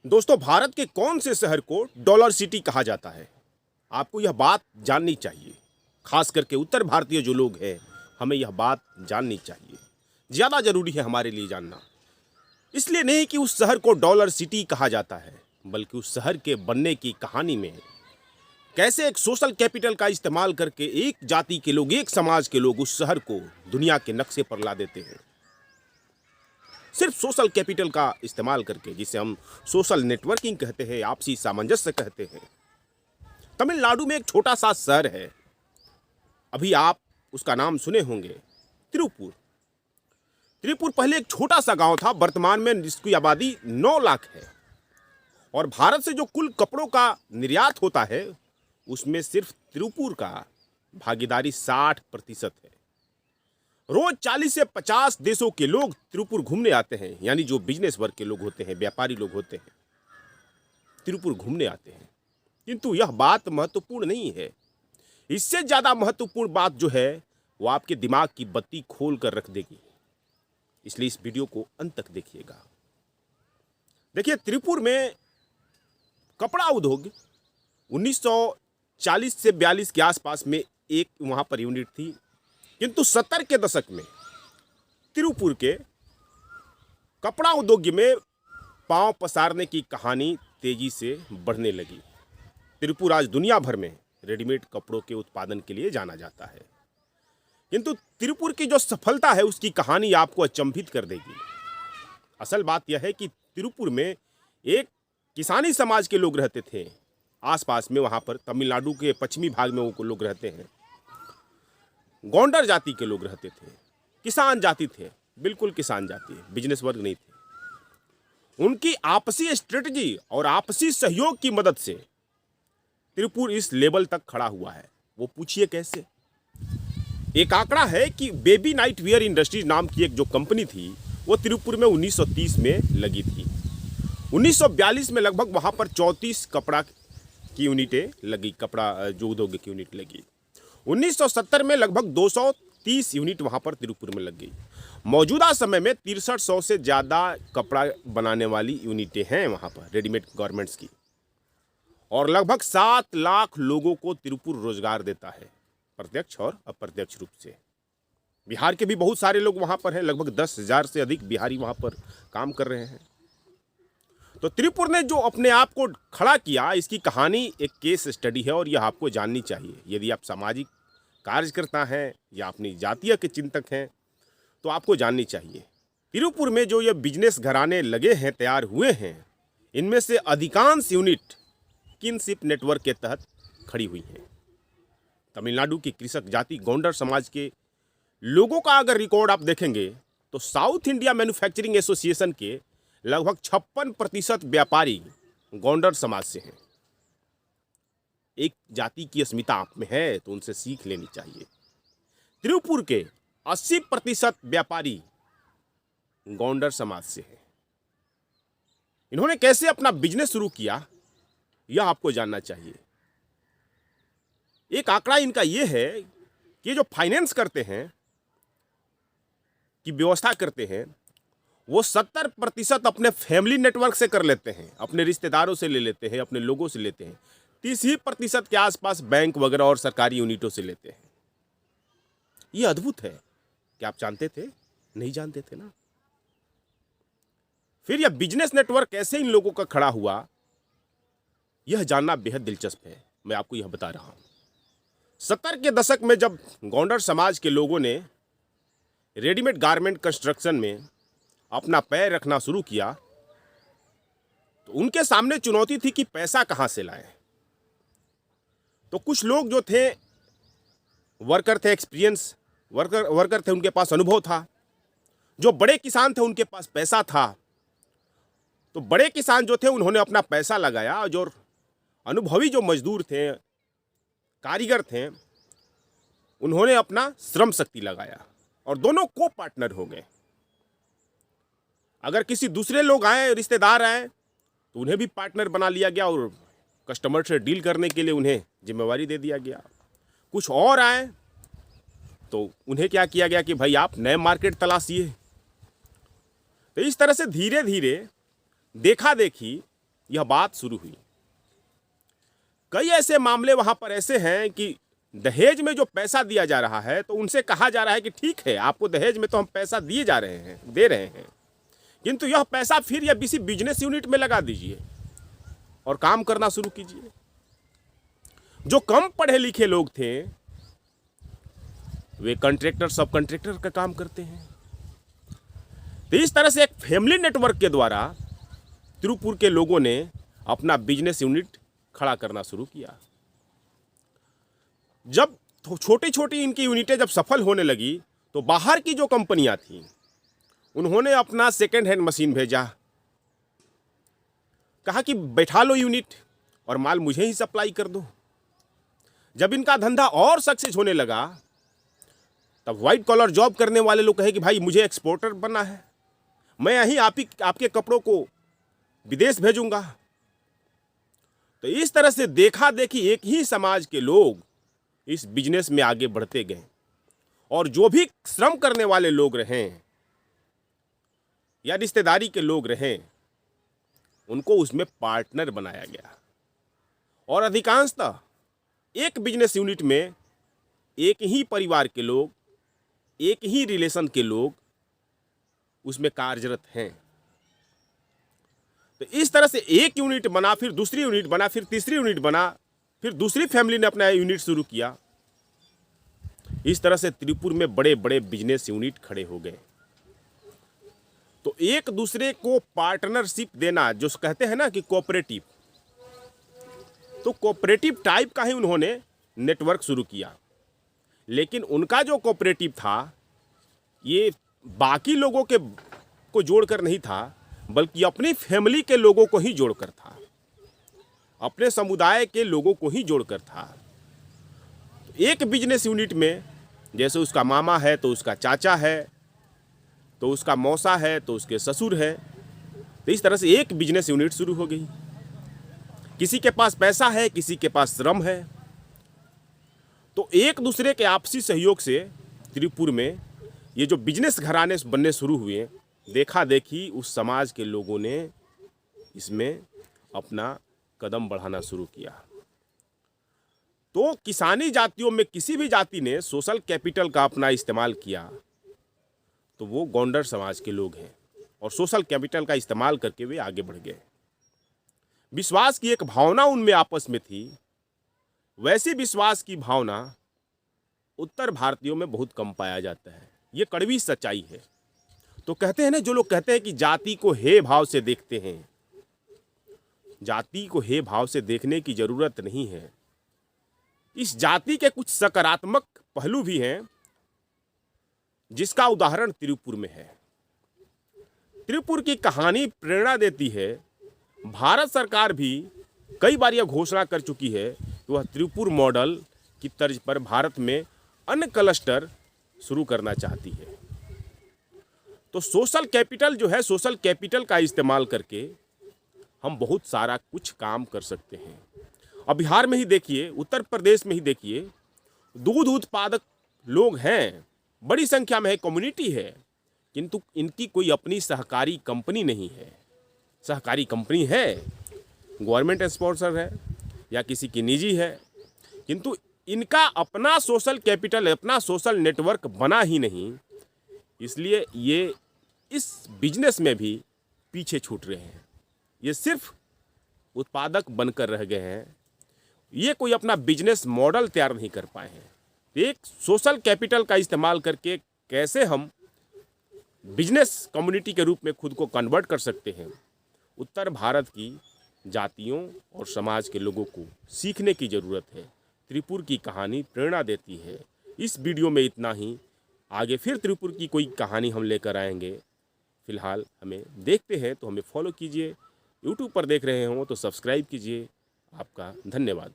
दोस्तों, भारत के कौन से शहर को डॉलर सिटी कहा जाता है? आपको यह बात जाननी चाहिए। खास करके उत्तर भारतीय जो लोग हैं, हमें यह बात जाननी चाहिए। ज़्यादा ज़रूरी है हमारे लिए जानना। इसलिए नहीं कि उस शहर को डॉलर सिटी कहा जाता है, बल्कि उस शहर के बनने की कहानी में कैसे एक सोशल कैपिटल का इस्तेमाल करके एक जाति के लोग, एक समाज के लोग उस शहर को दुनिया के नक्शे पर ला देते हैं। सिर्फ सोशल कैपिटल का इस्तेमाल करके, जिसे हम सोशल नेटवर्किंग कहते हैं, आपसी सामंजस्य कहते हैं। तमिलनाडु में एक छोटा सा शहर है, अभी आप उसका नाम सुने होंगे, तिरुपुर। तिरुपुर पहले एक छोटा सा गांव था, वर्तमान में इसकी आबादी 9 लाख है। और भारत से जो कुल कपड़ों का निर्यात होता है, उसमें सिर्फ तिरुपुर का भागीदारी 60% है। रोज 40 से 50 देशों के लोग तिरुपुर घूमने आते हैं, यानी जो बिजनेस वर्ग के लोग होते हैं, व्यापारी लोग होते हैं, तिरुपुर घूमने आते हैं। किंतु यह बात महत्वपूर्ण नहीं है। इससे ज्यादा महत्वपूर्ण बात जो है, वो आपके दिमाग की बत्ती खोल कर रख देगी। इसलिए इस वीडियो को अंत तक देखिएगा। देखिए, तिरुपुर में कपड़ा उद्योग 1940 से 42 के आसपास में एक वहां पर यूनिट थी। किंतु 70 के दशक में तिरुपुर के कपड़ा उद्योग में पांव पसारने की कहानी तेजी से बढ़ने लगी। तिरुपुर आज दुनिया भर में रेडीमेड कपड़ों के उत्पादन के लिए जाना जाता है। किंतु तिरुपुर की जो सफलता है, उसकी कहानी आपको अचंभित कर देगी। असल बात यह है कि तिरुपुर में एक किसानी समाज के लोग रहते थे। आसपास में वहां पर तमिलनाडु के पश्चिमी भाग में वो लोग रहते हैं। गोंडर जाति के लोग रहते थे, किसान जाति थे, बिल्कुल किसान जाति, बिजनेस वर्ग नहीं थे। उनकी आपसी स्ट्रेटजी और आपसी सहयोग की मदद से तिरुपुर इस लेवल तक खड़ा हुआ है। वो पूछिए कैसे? एक आंकड़ा है कि बेबी नाइट वियर इंडस्ट्रीज नाम की एक जो कंपनी थी, वो तिरुपुर में 1930 में लगी थी। 1942 में लगभग वहां पर 34 कपड़ा की यूनिटें लगी, कपड़ा जो उद्योग की यूनिट लगी। 1970 में लगभग 230 यूनिट वहां पर तिरुपुर में लग गई। मौजूदा समय में 6300 से ज़्यादा कपड़ा बनाने वाली यूनिटें हैं वहां पर, रेडीमेड गारमेंट्स की। और लगभग 7 लाख लोगों को तिरुपुर रोजगार देता है, प्रत्यक्ष और अप्रत्यक्ष रूप से। बिहार के भी बहुत सारे लोग वहां पर हैं, लगभग 10,000 से अधिक बिहारी वहां पर काम कर रहे हैं। तो तिरुपुर ने जो अपने आप को खड़ा किया, इसकी कहानी एक केस स्टडी है और यह आपको जाननी चाहिए। यदि आप सामाजिक कार्यकर्ता हैं या अपनी जातीय के चिंतक हैं, तो आपको जाननी चाहिए। तिरुपुर में जो ये बिजनेस घराने लगे हैं, तैयार हुए हैं, इनमें से अधिकांश यूनिट किनशिप नेटवर्क के तहत खड़ी हुई हैं। तमिलनाडु की कृषक जाति गोंडर समाज के लोगों का अगर रिकॉर्ड आप देखेंगे, तो साउथ इंडिया मैन्युफैक्चरिंग एसोसिएशन के लगभग 56% व्यापारी गोंडर समाज से हैं। एक जाति की अस्मिता आप में है तो उनसे सीख लेनी चाहिए। तिरुपुर के 80% व्यापारी गोंडर समाज से हैं। इन्होंने कैसे अपना बिजनेस शुरू किया, यह आपको जानना चाहिए। एक आंकड़ा इनका यह है कि जो फाइनेंस करते हैं, की व्यवस्था करते हैं, वो 70% अपने फैमिली नेटवर्क से कर लेते हैं, अपने रिश्तेदारों से ले लेते हैं, अपने लोगों से लेते हैं। 30% के आसपास बैंक वगैरह और सरकारी यूनिटों से लेते हैं। ये अद्भुत है। क्या आप जानते थे? नहीं जानते थे ना। फिर यह बिजनेस नेटवर्क कैसे इन लोगों का खड़ा हुआ, यह जानना बेहद दिलचस्प है। मैं आपको यह बता रहा हूं। 70 के दशक में जब गोंडर समाज के लोगों ने रेडीमेड गारमेंट कंस्ट्रक्शन में अपना पैर रखना शुरू किया, तो उनके सामने चुनौती थी कि पैसा कहां से लाएं। तो कुछ लोग जो थे, वर्कर थे, एक्सपीरियंस वर्कर थे, उनके पास अनुभव था। जो बड़े किसान थे, उनके पास पैसा था। तो बड़े किसान जो थे, उन्होंने अपना पैसा लगाया, और जो अनुभवी जो मजदूर थे, कारीगर थे, उन्होंने अपना श्रम शक्ति लगाया और दोनों को पार्टनर हो गए। अगर किसी दूसरे लोग आए, रिश्तेदार आए, तो उन्हें भी पार्टनर बना लिया गया और कस्टमर से डील करने के लिए उन्हें जिम्मेवारी दे दिया गया। कुछ और आए तो उन्हें क्या किया गया कि भाई आप नए मार्केट तलाशिए। तो इस तरह से धीरे धीरे देखा देखी यह बात शुरू हुई। कई ऐसे मामले वहां पर ऐसे हैं कि दहेज में जो पैसा दिया जा रहा है तो उनसे कहा जा रहा है कि ठीक है, आपको दहेज में तो हम पैसा दे रहे हैं, किंतु यह पैसा फिर या किसी बिजनेस यूनिट में लगा दीजिए और काम करना शुरू कीजिए। जो कम पढ़े लिखे लोग थे वे कॉन्ट्रैक्टर, सब कॉन्ट्रैक्टर का काम करते हैं। तो इस तरह से एक फैमिली नेटवर्क के द्वारा तिरुपुर के लोगों ने अपना बिजनेस यूनिट खड़ा करना शुरू किया। जब छोटी छोटी इनकी यूनिटें जब सफल होने लगी तो बाहर की जो कंपनियां थीं उन्होंने अपना सेकेंड हैंड मशीन भेजा, कहा कि बैठा लो यूनिट और माल मुझे ही सप्लाई कर दो। जब इनका धंधा और सक्सेस होने लगा तब व्हाइट कॉलर जॉब करने वाले लोग कहे कि भाई मुझे एक्सपोर्टर बनना है, मैं यहीं आपके कपड़ों को विदेश भेजूंगा। तो इस तरह से देखा देखी एक ही समाज के लोग इस बिजनेस में आगे बढ़ते गए और जो भी श्रम करने वाले लोग रहे या रिश्तेदारी के लोग रहे उनको उसमें पार्टनर बनाया गया और अधिकांशतः एक बिजनेस यूनिट में एक ही परिवार के लोग, एक ही रिलेशन के लोग उसमें कार्यरत हैं। तो इस तरह से एक यूनिट बना, फिर दूसरी यूनिट बना, फिर तीसरी यूनिट बना, फिर दूसरी फैमिली ने अपना यूनिट शुरू किया। इस तरह से त्रिपुर में बड़े बड़े बिजनेस यूनिट खड़े हो गए। तो एक दूसरे को पार्टनरशिप देना, जो कहते हैं ना कि कोऑपरेटिव, तो कोऑपरेटिव टाइप का ही उन्होंने नेटवर्क शुरू किया। लेकिन उनका जो कोऑपरेटिव था ये बाकी लोगों को जोड़कर नहीं था, बल्कि अपनी फैमिली के लोगों को ही जोड़कर था, अपने समुदाय के लोगों को ही जोड़कर था। एक बिजनेस यूनिट में जैसे उसका मामा है तो उसका चाचा है, तो उसका मौसा है तो उसके ससुर है। तो इस तरह से एक बिजनेस यूनिट शुरू हो गई। किसी के पास पैसा है, किसी के पास श्रम है, तो एक दूसरे के आपसी सहयोग से त्रिपुर में ये जो बिजनेस घराने बनने शुरू हुए, देखा देखी उस समाज के लोगों ने इसमें अपना कदम बढ़ाना शुरू किया। तो किसानी जातियों में किसी भी जाति ने सोशल कैपिटल का अपना इस्तेमाल किया तो वो गोंडर समाज के लोग हैं और सोशल कैपिटल का इस्तेमाल करके वे आगे बढ़ गए। विश्वास की एक भावना उनमें आपस में थी। वैसी विश्वास की भावना उत्तर भारतीयों में बहुत कम पाया जाता है। ये कड़वी सच्चाई है। तो कहते हैं ना, जो लोग कहते हैं कि जाति को हे भाव से देखते हैं, जाति को हे भाव से देखने की जरूरत नहीं है। इस जाति के कुछ सकारात्मक पहलू भी हैं जिसका उदाहरण त्रिपुर में है। त्रिपुर की कहानी प्रेरणा देती है। भारत सरकार भी कई बार यह घोषणा कर चुकी है कि वह त्रिपुर मॉडल की तर्ज पर भारत में अन्य क्लस्टर शुरू करना चाहती है। तो सोशल कैपिटल जो है, सोशल कैपिटल का इस्तेमाल करके हम बहुत सारा कुछ काम कर सकते हैं। अब बिहार में ही देखिए, उत्तर प्रदेश में ही देखिए, दूध उत्पादक लोग हैं, बड़ी संख्या में है, कम्युनिटी है, किंतु इनकी कोई अपनी सहकारी कंपनी नहीं है। सहकारी कंपनी है, गवर्नमेंट स्पॉन्सर है या किसी की निजी है, किंतु इनका अपना सोशल कैपिटल, अपना सोशल नेटवर्क बना ही नहीं। इसलिए ये इस बिजनेस में भी पीछे छूट रहे हैं। ये सिर्फ उत्पादक बनकर रह गए हैं। ये कोई अपना बिजनेस मॉडल तैयार नहीं कर पाए हैं। एक सोशल कैपिटल का इस्तेमाल करके कैसे हम बिजनेस कम्युनिटी के रूप में खुद को कन्वर्ट कर सकते हैं, उत्तर भारत की जातियों और समाज के लोगों को सीखने की ज़रूरत है। त्रिपुर की कहानी प्रेरणा देती है। इस वीडियो में इतना ही। आगे फिर त्रिपुर की कोई कहानी हम लेकर आएंगे। फिलहाल हमें देखते हैं तो हमें फॉलो कीजिए। यूट्यूब पर देख रहे हो तो सब्सक्राइब कीजिए। आपका धन्यवाद।